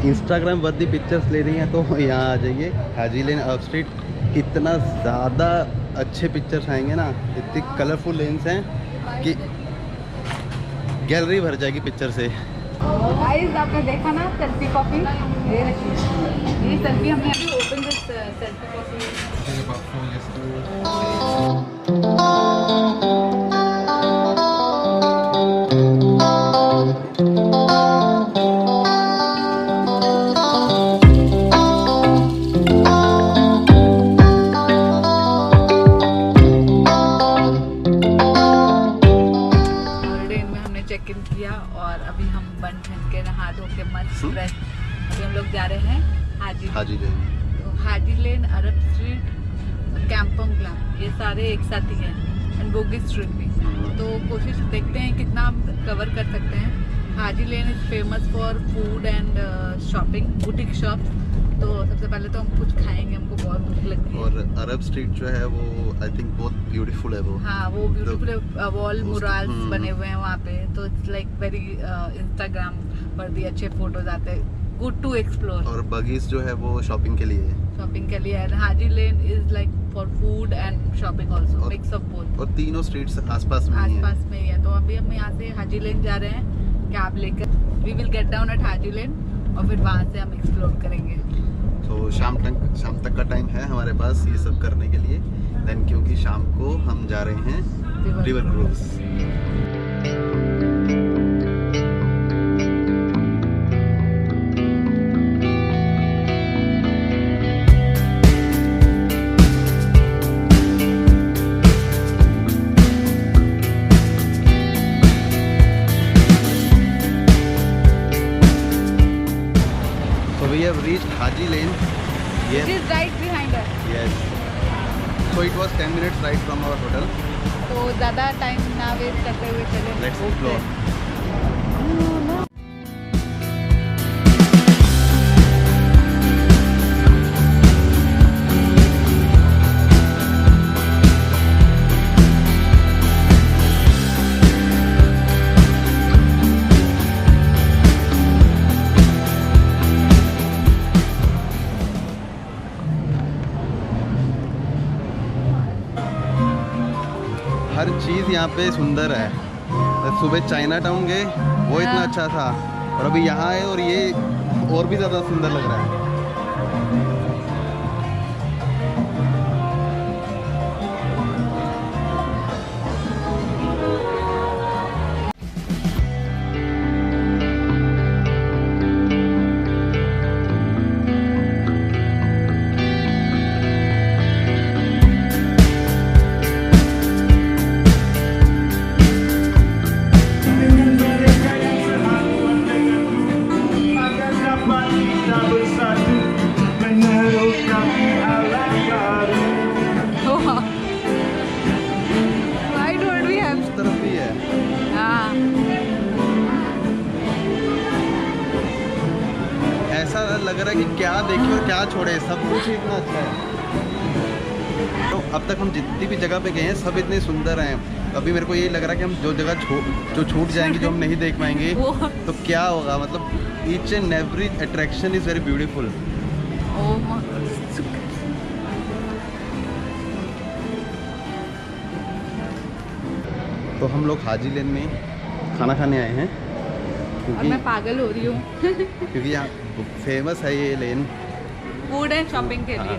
Instagram worthy pictures ले रही हैं तो यहाँ आ जाइए, हाजी लेन अरब स्ट्रीट। इतना ज़्यादा अच्छे पिक्चर्स आएंगे ना, इतनी कलरफुल लेन्स हैं कि गैलरी भर जाएगी पिक्चर से। गाइस आपने देखा ना सेल्फी कॉफी, ये सेल्फी हमने अभी open this selfie coffee. Check in किया और अभी हम बन ठन के नहा धो के मस्त फ्रेश। अभी हम लोग जा रहे हैं हाजी लेन। तो हाजी लेन, अरब स्ट्रीट, कैंपम ग्लाम, ये सारे एक साथ ही हैं, एंड बोगी स्ट्रीट भी। तो कोशिश देखते हैं कितना हम कवर कर सकते हैं। Haji Lane is famous for food and shopping, boutique shop. तो सबसे पहले तो हम कुछ खाएंगे, हमको बहुत भूख लगती है। और अरब स्ट्रीट जो है वो आई थिंक बहुत ब्यूटीफुल है वो। हाँ वो ब्यूटीफुल है, वॉल मुराल्स बने हुए हैं वहाँ पे। तो इट्स लाइक वेरी इंस्टाग्राम पर भी अच्छे फोटोज आते हैं, गुड टू एक्सप्लोर। और बगीज जो है वो शॉपिंग के लिए है। शॉपिंग के लिए है। Haji Lane is like for food and shopping also, mix of both. और तीनों स्ट्रीट्स आसपास में ही है। तो अभी हम यहाँ से हाजी लेन जा रहे हैं कैब लेकर। We will get down at Haji Lane और फिर वहाँ से हम एक्सप्लोर करेंगे। तो शाम तक का टाइम है हमारे पास ये सब करने के लिए। देन क्योंकि शाम को हम जा रहे हैं river cruise. We have reached Haji Lane. Yes. It is right behind us. Yes. So it was 10 minutes ride from our hotel. तो ज़्यादा टाइम ना वेस्ट करते हुए चले। Let's explore. हर चीज़ यहाँ पे सुंदर है। सुबह चाइना टाउन गए, वो इतना अच्छा था, और अभी यहाँ है और ये और भी ज़्यादा सुंदर लग रहा है। ऐसा लग रहा है कि क्या देखे और क्या छोड़े, सब कुछ ही इतना अच्छा है। तो अब तक हम जितनी भी जगह पे गए हैं सब इतने सुंदर हैं। अभी मेरे को यही लग रहा है कि हम जो जगह जो छूट जाएंगे, जो हम नहीं देख पाएंगे तो क्या होगा। मतलब each and every attraction is very beautiful. तो हम लोग हाजी लेन में खाना खाने आए हैं और मैं पागल हो रही हूँ क्योंकि यहाँ फेमस है ये लेन फूड एंड शॉपिंग के लिए।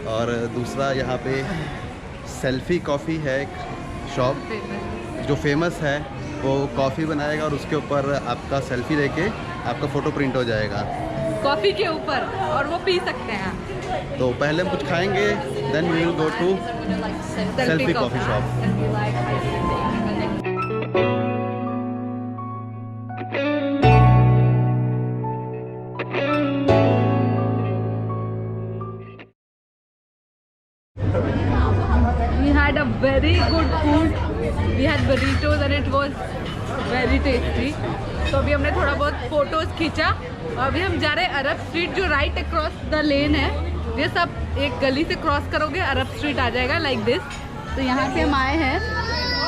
और दूसरा यहाँ पे सेल्फी कॉफ़ी है एक शॉप जो फेमस है। वो कॉफ़ी बनाएगा और उसके ऊपर आपका सेल्फी लेके आपका फ़ोटो प्रिंट हो जाएगा कॉफ़ी के ऊपर, और वो पी सकते हैं। तो पहले हम कुछ खाएंगे, then we will go to selfie coffee shop. We had a very good food. We had burritos and it was very tasty. तो अभी हमने थोड़ा बहुत फोटोज खींचा और अभी हम जा रहे हैं अरब स्ट्रीट, जो राइट अक्रॉस द लेन है। ये सब एक गली से क्रॉस करोगे अरब स्ट्रीट आ जाएगा लाइक दिस। तो यहाँ से हम आए हैं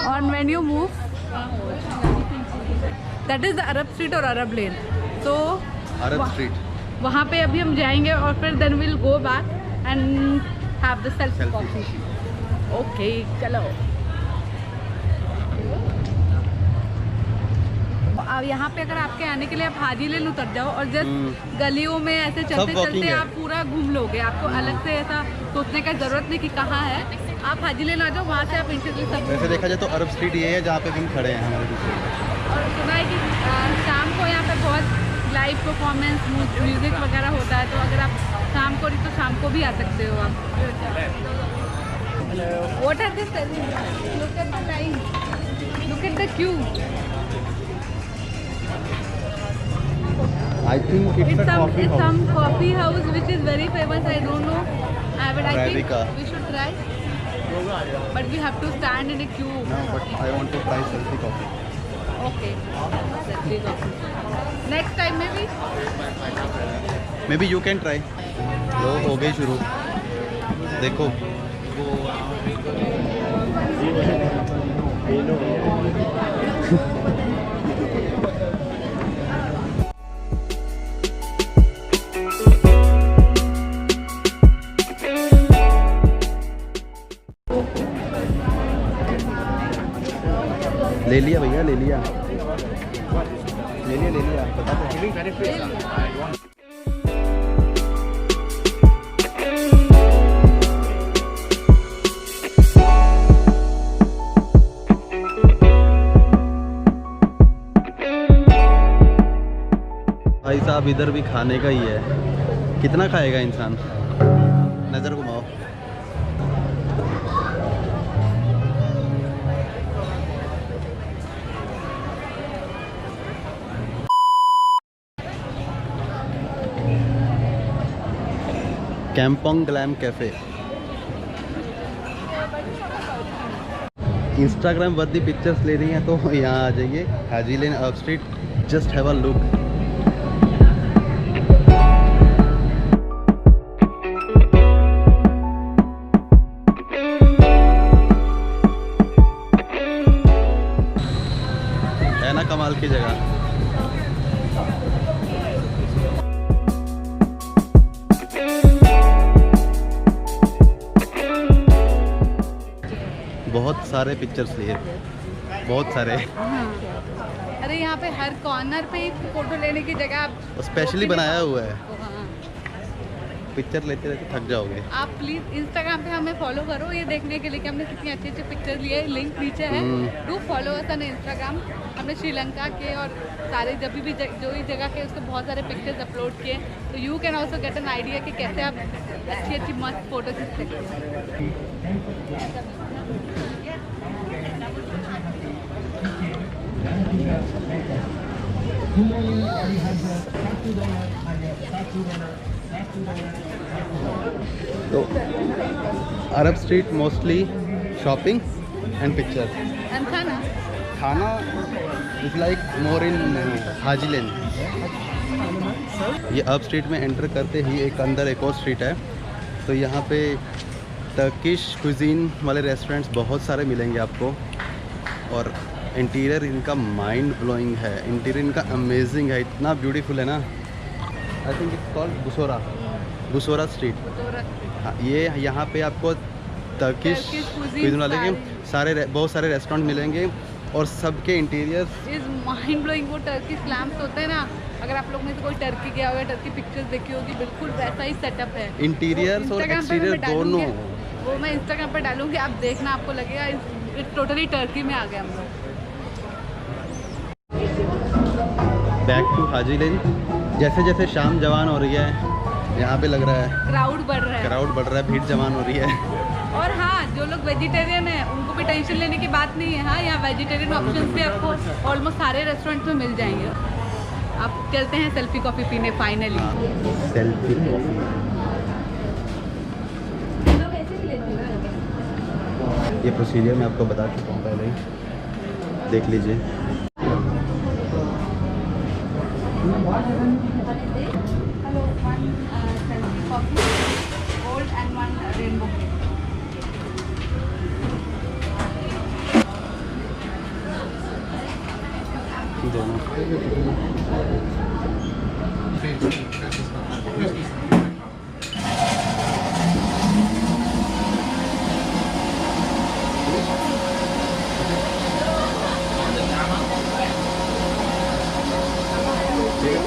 और when you move that is the Arab street और अरब लेन। तो अरब स्ट्रीट। वहाँ पे अभी हम जाएंगे और फिर then will go back and have the selfie coffee. Okay चलो। अब यहाँ पे अगर आपके आने के लिए आप हाजी लेन उतर जाओ और जस्ट गलियों में ऐसे चलते चलते आप पूरा घूम लोगे। आपको अलग से ऐसा सोचने का जरूरत नहीं कि कहाँ है, आप हाजी लेन आ जाओ, वहाँ से आप इंस्टेंटली सब। वैसे देखा जाए तो अरब स्ट्रीट ये है जहाँ पे हम खड़े हैं हमारे दूसरे। और सुना है कि शाम को यहाँ पे बहुत लाइव परफॉर्मेंस म्यूजिक वगैरह होता है, तो अगर आप शाम को नहीं तो शाम को भी आ सकते हो आप। What are they selling? Look at the line. Look at the queue. I think it's a coffee house. Some coffee house which is very famous. I don't know. I think Arabica. we should try. But we have to stand in a queue. No, but I want to try selfie coffee. Okay. Selfie coffee. Next time maybe. Maybe you can try. लो हो गई शुरू। देखो ले लिया भैया, ले लिया बता दो। भाई साहब इधर भी खाने का ही है, कितना खाएगा इंसान। नज़र घुमाओ। Kampong Glam cafe. Instagram worthy pictures लेनी है तो यहाँ आ जाइए, Haji Lane Arab Street. Just have a look. है ना कमाल की जगह। बहुत सारे पिक्चर्स लिए, बहुत सारे। अरे यहाँ पे हर कॉर्नर पे फोटो लेने की जगह आप स्पेशली बनाया हुआ है। पिक्चर लेते रहते थक जाओगे। आप प्लीज इंस्टाग्राम पे हमें फॉलो करो ये देखने के लिए कि हमने कितनी अच्छी अच्छी पिक्चर ली है। लिंक नीचे है, do follow us on Instagram. हमने श्रीलंका के और सारे जब भी जो भी जगह के उसके बहुत सारे पिक्चर्स अपलोड किए, तो you can also get an idea कि कैसे आप अच्छी अच्छी मस्त फोटो खींच सकते हैं। तो अरब street mostly shopping and picture and खाना इज लाइक मोर इन हाजी लेन। ये अरब स्ट्रीट में एंटर करते ही एक अंदर एक और स्ट्रीट है, तो यहाँ पे टर्किश कुजीन वाले रेस्टोरेंट्स बहुत सारे मिलेंगे आपको। और इंटीरियर इनका माइंड ब्लोइंग है, इंटीरियर इनका अमेजिंग है, इतना ब्यूटीफुल है ना। I think it's called Bussorah Street. हाँ, ये यहाँ पे आपको टर्किश कुजीन वाले के बहुत सारे रेस्टोरेंट मिलेंगे और सबके इंटीरियर इज माइंड ब्लोइंग। वो टर्किश लैम्प्स होते हैं ना, अगर आप लोग में से कोई टर्की गया होगा, टर्की पिक्चर्स देखी होगी, बिल्कुल वैसा ही सेटअप है। इंटीरियर और एक्सटीरियर दोनों। वो मैं इंस्टाग्राम पर डालूंगी, आप देखना, आपको लगेगा टोटली टर्की में आ गए हम लोग। बैक टू हाजी लेन। जैसे जैसे शाम जवान हो रही है यहाँ पे लग रहा है क्राउड बढ़ रहा है, भीड़ जवान हो रही है। और हाँ, जो लोग वेजिटेरियन है उनको भी टेंशन लेने की बात नहीं है। हाँ, यहाँ वेजिटेरियन ऑप्शंस भी आपको ऑलमोस्ट सारे रेस्टोरेंट में मिल जाएंगे। आप चलते हैं सेल्फी कॉफ़ी पीने फाइनली। Selfie coffee. ये प्रोसीजर मैं आपको बता चुका हूँ पहले ही, देख लीजिए। गाइस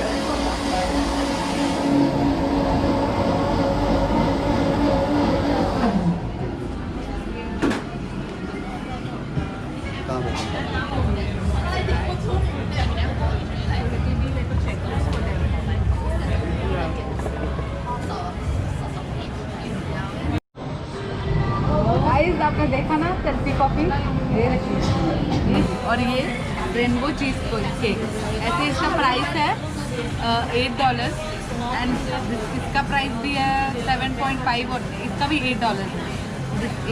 आपने देखा ना सेल्फी कॉफी, ये रखिए। और ये रेनबो चीज केक, ऐसे इसका प्राइस है $8 एंड इसका प्राइस भी है 7.5 और इसका भी $8 है।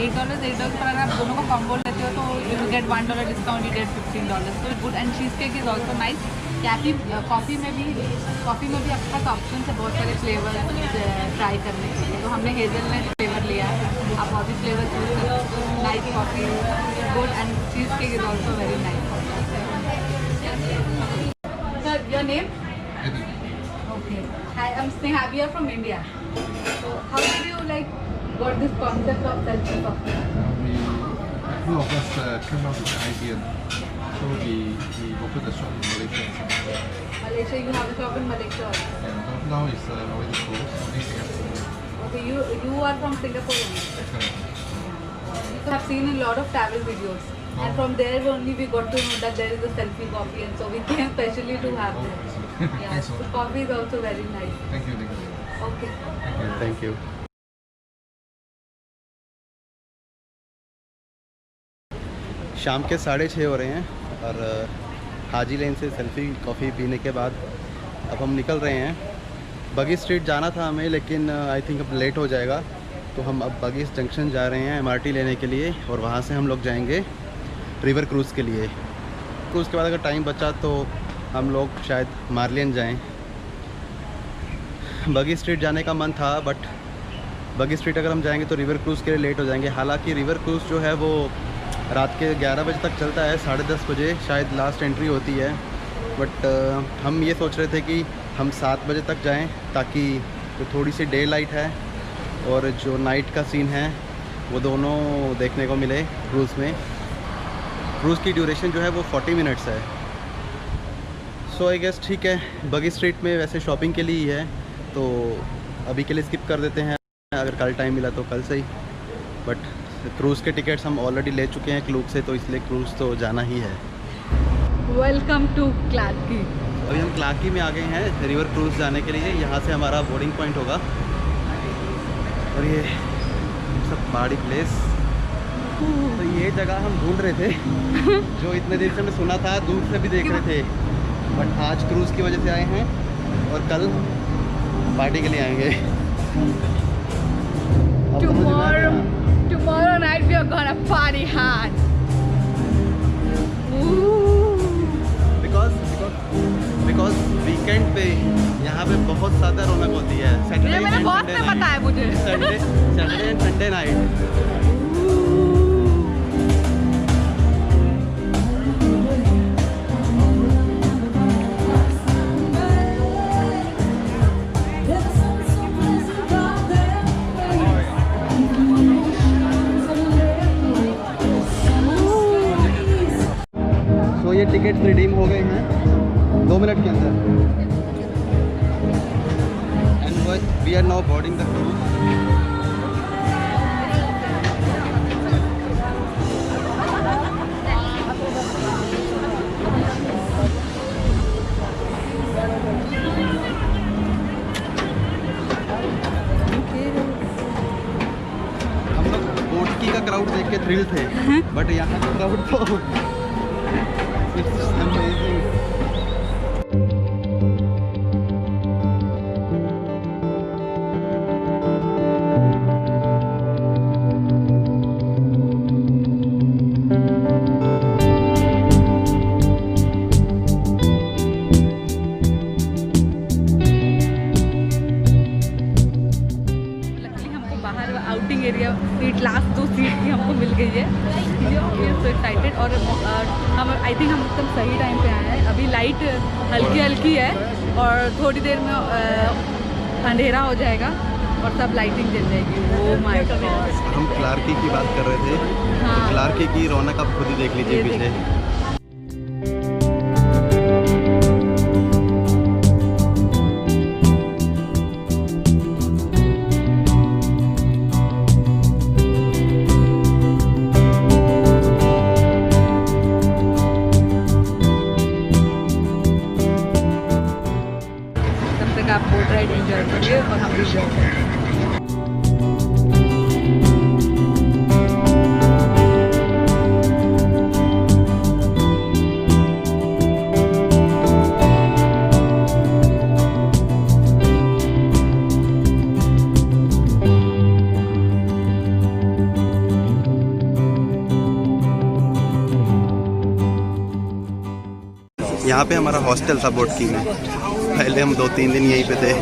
$8 पर अगर आप दोनों का कॉम्बो लेते हो तो you get $1 discount, you get $15। तो good and cheese cake is also nice. Coffee में भी आपके पास ऑप्शन है बहुत सारे फ्लेवर ट्राई करने के लिए। तो हमने हेज़लनट फ्लेवर लिया है, आप और भी फ्लेवर चूज कर सकते हो। Nice coffee, good and cheese cake is also very nice. Sir your name? Okay. Hi, I'm Sneha. We are from India. So, how did you got this concept of selfie coffee? Two of us came up with the idea. So we opened a shop in Malaysia. Malaysia, you have a shop in Malaysia also. And now it's already closed. Only Singapore. Okay, you are from Singapore only. So I've seen a lot of travel videos, and from there only we got to know that there is a selfie coffee, and so we came specially to have this. Yeah, Thanks so so much. coffee is also very nice. Thank you. Thank you. Okay. Thank you. Thank you. शाम के 6:30 हो रहे हैं और हाजी लेन से selfie coffee पीने के बाद अब हम निकल रहे हैं। बगी स्ट्रीट जाना था हमें, लेकिन आई थिंक अब लेट हो जाएगा, तो हम अब बगी जंक्शन जा रहे हैं MRT लेने के लिए, और वहाँ से हम लोग जाएंगे रिवर क्रूज़ के लिए। क्रूज़ के बाद अगर टाइम बचा तो हम लोग शायद मार्लियन जाएं। बगी स्ट्रीट जाने का मन था, बट बगी स्ट्रीट अगर हम जाएंगे तो रिवर क्रूज़ के लिए लेट हो जाएंगे। हालांकि रिवर क्रूज़ जो है वो रात के 11 बजे तक चलता है, 10:30 बजे शायद लास्ट एंट्री होती है। बट हम ये सोच रहे थे कि हम 7 बजे तक जाएं, ताकि जो थोड़ी सी डे लाइट है और जो नाइट का सीन है वो दोनों देखने को मिले क्रूज़ में। क्रूज़ की ड्यूरेशन जो है वो 40 मिनट्स है। सो आई गेस ठीक है, बगी स्ट्रीट में वैसे शॉपिंग के लिए ही है, तो अभी के लिए स्किप कर देते हैं। अगर कल टाइम मिला तो कल से ही, बट क्रूज़ के टिकट्स हम ऑलरेडी ले चुके हैं क्लूक से, तो इसलिए क्रूज़ तो जाना ही है। Welcome to Clarke Quay. अभी हम क्लार्की में आ गए हैं रिवर क्रूज़ जाने के लिए। यहाँ से हमारा बोर्डिंग पॉइंट होगा, और ये सब पहाड़ी प्लेस। तो ये जगह हम ढूंढ रहे थे जो इतने देर से हमने सुना था, दूर से भी देख रहे थे, बट आज क्रूज़ की वजह से आए हैं और कल पार्टी के लिए आएंगे। Tomorrow night we are gonna party hard. Because weekend पे यहाँ पे बहुत ज़्यादा रौनक होती है। ये मेरे बॉस ने बताया मुझे। Saturday and Sunday night. ये टिकट्स रिडीम हो गए हैं 2 मिनट के अंदर, and we are now boarding the cruise. हम लोग बोटकी का क्राउड देख के थ्रिल थे, बट यहाँ का क्राउड तो It's amazing. Outing area seat, last 2 seat की हमको मिल गई है। सो एक्साइटेड, और हम आई थिंक हम एकदम सही टाइम पे आए हैं। अभी लाइट हल्की हल्की है और थोड़ी देर में अंधेरा हो जाएगा और सब लाइटिंग जल जाएगी। Oh my God. हम क्लार्की की बात कर रहे थे। हाँ। क्लार्की की रौनक आप खुद ही देख लीजिए पीछे। कहा आप बोट राइड एंजॉय करिए और हम भी एंजॉय करेंगे। यहाँ पे हमारा हॉस्टल था बोट की में, पहले हम 2-3 दिन यहीं पे थे।